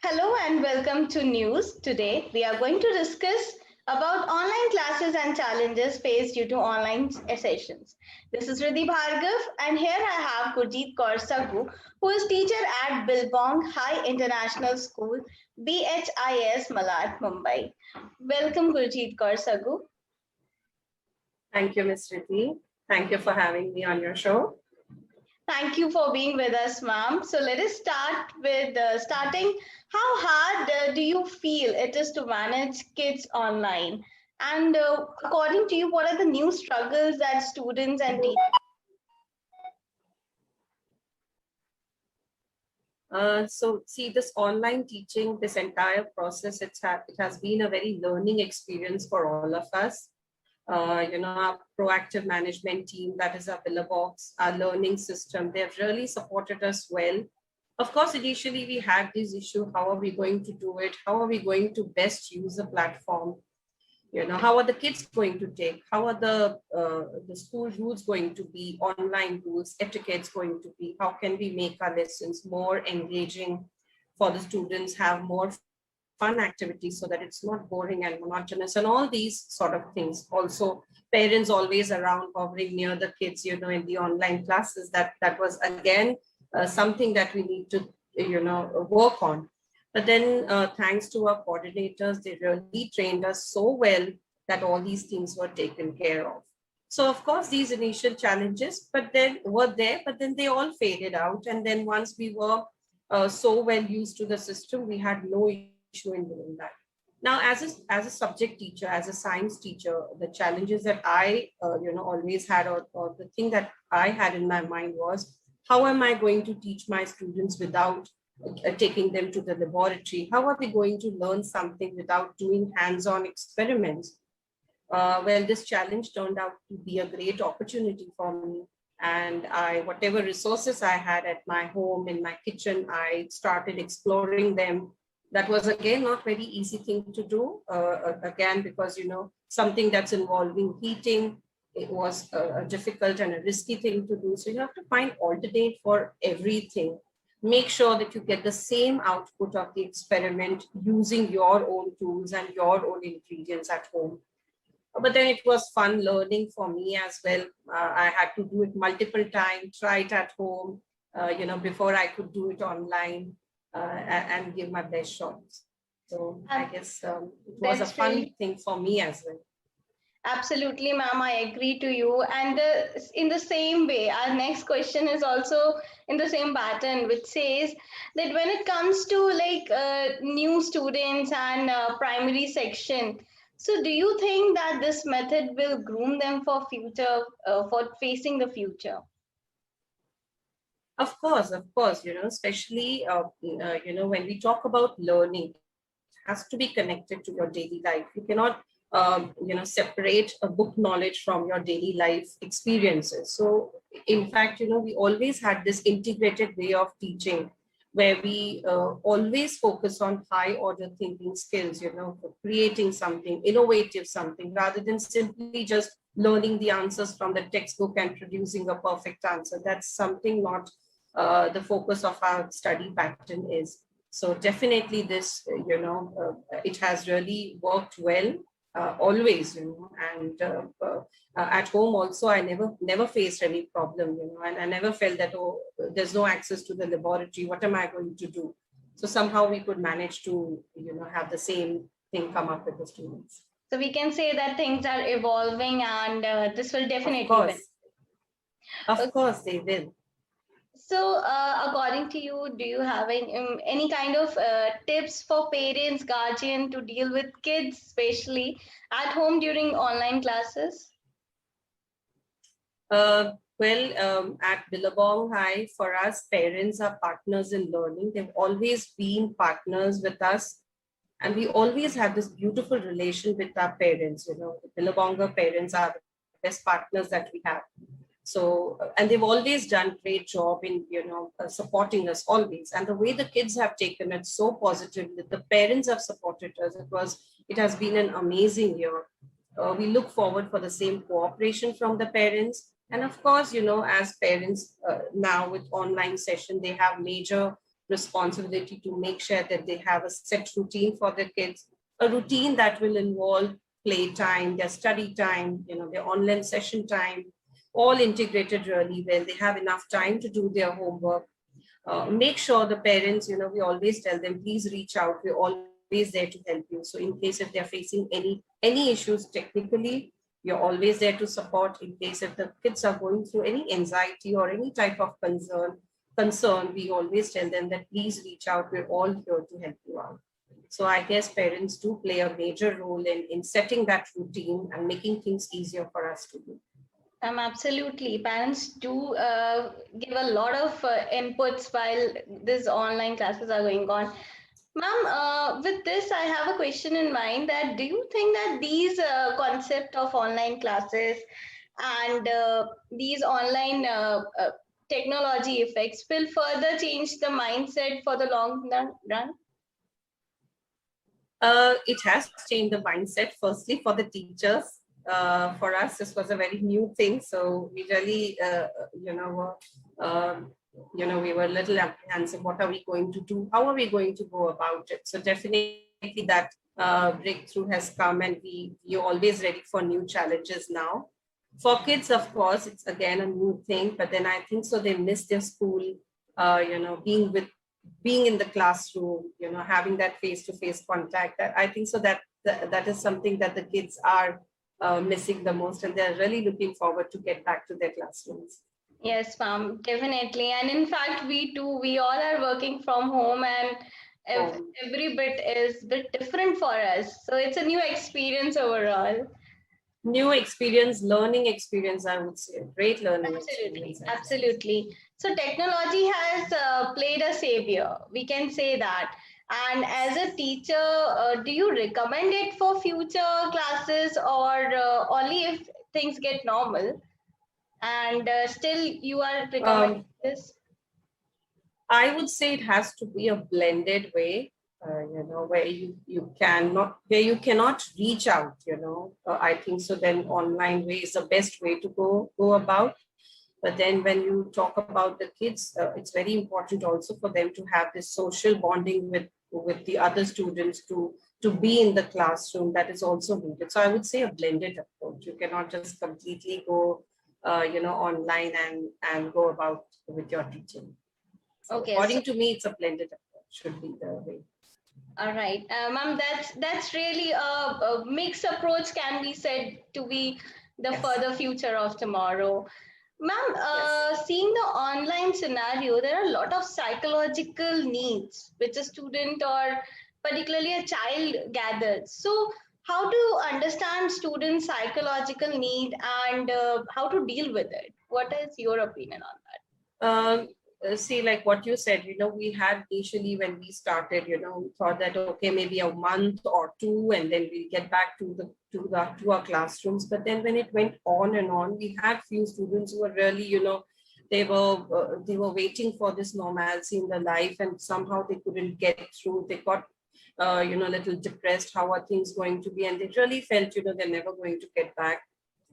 Hello and welcome to News. Today we are going to discuss about online classes and challenges faced due to online sessions. This is Riddhi Bhargav and here I have Gurjeet Kaur Sagu, who is teacher at Bilbong High International School, BHIS Malad, Mumbai. Welcome Gurjeet Kaur Sagu. Thank you, Ms. Riddhi. Thank you for having me on your show. Thank you for being with us, ma'am. So let us start with starting. How hard do you feel it is to manage kids online? And according to you, what are the new struggles that students and teachers? So see, this online teaching, this entire process, it has been a very learning experience for all of us. Our proactive management team, that is our Billabong, our learning system, they've really supported us well. Of course, initially we had this issue, how are we going to do it? How are we going to best use the platform? How are the kids going to take? How are the school rules going to be, online rules, etiquettes going to be? How can we make our lessons more engaging for the students, have more fun activities so that it's not boring and monotonous and all these sort of things. Also, parents always around hovering near the kids, in the online classes, that was again something that we need to, work on. But then thanks to our coordinators, they really trained us so well that all these things were taken care of. So of course, these initial challenges, but then they all faded out. And then once we were so well used to the system, we had no issue in doing that. Now, as a subject teacher, as a science teacher, the challenges that I, always had, or the thing that I had in my mind was, how am I going to teach my students without taking them to the laboratory? How are they going to learn something without doing hands-on experiments? Well, this challenge turned out to be a great opportunity for me. And whatever resources I had at my home, in my kitchen, I started exploring them. That was, again, not very easy thing to do, again, because, something that's involving heating, it was a difficult and a risky thing to do. So you have to find alternate for everything. Make sure that you get the same output of the experiment using your own tools and your own ingredients at home. But then it was fun learning for me as well. I had to do it multiple times, try it at home, before I could do it online. And give my best shots. So I guess it was a fun thing for me as well. Absolutely, ma'am. I agree to you. And in the same way, our next question is also in the same pattern, which says that when it comes to new students and primary section, so do you think that this method will groom them for future, for facing the future? Of course, especially, when we talk about learning, it has to be connected to your daily life. You cannot, separate a book knowledge from your daily life experiences. So, in fact, we always had this integrated way of teaching where we always focus on high order thinking skills, for creating something, innovative something, rather than simply just learning the answers from the textbook and producing a perfect answer. That's something not the focus of our study pattern is. So definitely this, it has really worked well always, and at home also, I never faced any problem, and I never felt that, oh, there's no access to the laboratory. What am I going to do? So somehow we could manage to, have the same thing come up with the students. So we can say that things are evolving and this will definitely win. Of course they will. So, according to you, do you have any kind of tips for parents, guardian to deal with kids, especially at home during online classes? At Billabong High, for us, parents are partners in learning. They've always been partners with us. And we always have this beautiful relation with our parents. The Billabonga parents are the best partners that we have. So, and they've always done great job in, supporting us always. And the way the kids have taken it so positively, the parents have supported us. It has been an amazing year. We look forward for the same cooperation from the parents. And of course, as parents now with online session, they have major responsibility to make sure that they have a set routine for their kids, a routine that will involve play time, their study time, their online session time, all integrated really well. They have enough time to do their homework. Make sure the parents, we always tell them, please reach out. We're always there to help you. So in case if they're facing any issues technically, you're always there to support. In case if the kids are going through any anxiety or any type of concern, we always tell them that please reach out. We're all here to help you out. So I guess parents do play a major role in setting that routine and making things easier for us to do. Absolutely. Parents do give a lot of inputs while these online classes are going on. Ma'am, with this, I have a question in mind that do you think that these concept of online classes and these online technology effects will further change the mindset for the long run? It has changed the mindset, firstly, for the teachers. For us, this was a very new thing. So we really, we were a little apprehensive. What are we going to do? How are we going to go about it? So definitely that breakthrough has come, and we're always ready for new challenges now. For kids, of course, it's again a new thing, but then I think so they miss their school, being in the classroom, having that face-to-face contact. I think so that is something that the kids are missing the most, and they're really looking forward to get back to their classrooms. Yes, ma'am, definitely. And in fact, we all are working from home, and every bit is a bit different for us. So it's a new experience overall. New experience, learning experience, I would say. Great learning experience. Absolutely. So technology has played a savior. We can say that. And as a teacher, do you recommend it for future classes, or only if things get normal? And still you are recommending this? I would say it has to be a blended way, where you cannot reach out, I think so then online way is the best way to go about. But then when you talk about the kids, it's very important also for them to have this social bonding with the other students, to be in the classroom. That is also needed. So I would say a blended approach. You cannot just completely go online and go about with your teaching. So okay, according to me, it's a blended approach, should be the way. All right, ma'am, that's really a mixed approach, can be said to be the further future of tomorrow. Ma'am, seeing the online scenario, there are a lot of psychological needs which a student or particularly a child gathers. So how to understand students' psychological need and how to deal with it? What is your opinion on that? See, like what you said, we had initially when we started, we thought that, okay, maybe a month or two, and then we'll get back to our classrooms. But then when it went on and on, we had few students who were really, they were waiting for this normalcy in their life, and somehow they couldn't get through. They got, a little depressed. How are things going to be? And they really felt, they're never going to get back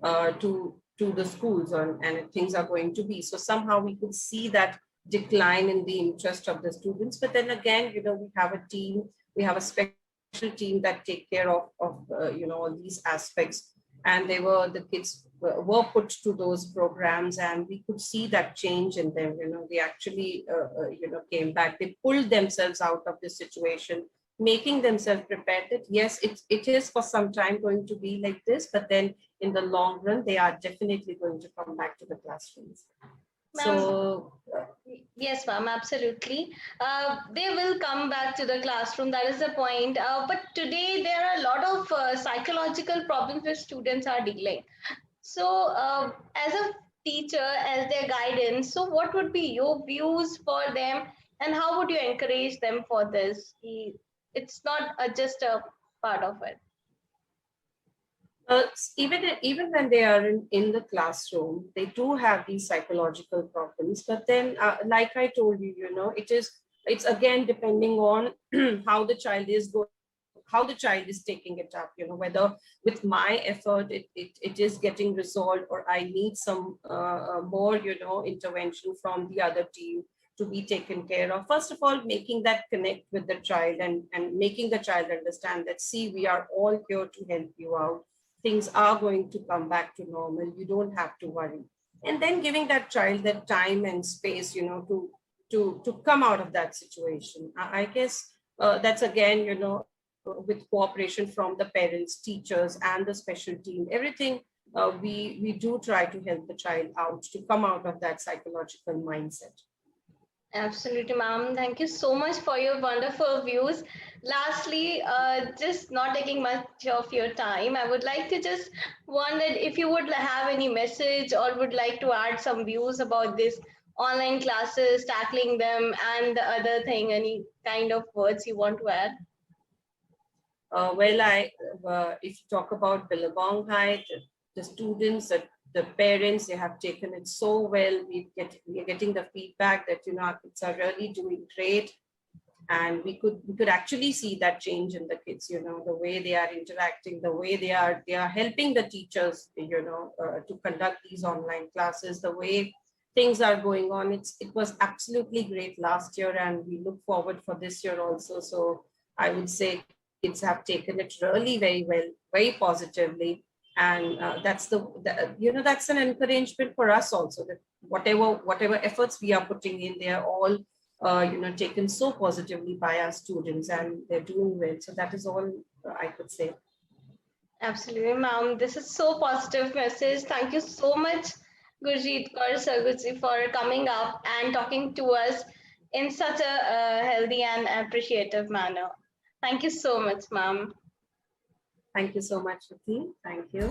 to the schools, and things are going to be. So somehow we could see that decline in the interest of the students. But then again, we have a team, we have a special team that take care of all these aspects. And the kids were put to those programs, and we could see that change in them. They actually, came back. They pulled themselves out of this situation, making themselves prepared that yes, it is for some time going to be like this, but then in the long run, they are definitely going to come back to the classrooms. So yes, ma'am, absolutely. They will come back to the classroom. That is the point. But today there are a lot of psychological problems which students are dealing. So as a teacher, as their guidance, so what would be your views for them, and how would you encourage them for this? It's not just a part of it. Even when they are in the classroom, they do have these psychological problems. But then, like I told you, it's again depending on how the child is going, how the child is taking it up. Whether with my effort it is getting resolved, or I need some more intervention from the other team to be taken care of. First of all, making that connect with the child and making the child understand that, see, we are all here to help you out. Things are going to come back to normal. You don't have to worry. And then giving that child that time and space, to come out of that situation. I guess that's again, with cooperation from the parents, teachers, and the special team, everything, we do try to help the child out to come out of that psychological mindset. Absolutely, ma'am. Thank you so much for your wonderful views. Lastly, just not taking much of your time, I would like to just wonder if you would have any message or would like to add some views about this online classes, tackling them, and the other thing, any kind of words you want to add? If you talk about Billabong High, the students, the parents, they have taken it so well. We are getting the feedback that our kids are really doing great, and we could actually see that change in the kids. The way they are interacting, the way they are helping the teachers, to conduct these online classes, the way things are going on. It was absolutely great last year, and we look forward for this year also. So I would say kids have taken it really very well, very positively. And that's that's an encouragement for us also, that whatever efforts we are putting in, they are all taken so positively by our students, and they're doing well. So that is all I could say. Absolutely, ma'am. This is so positive message. Thank you so much, Gurjeet Kaur Sarguji, for coming up and talking to us in such a healthy and appreciative manner. Thank you so much, ma'am. Thank you so much, Ruthi. Thank you.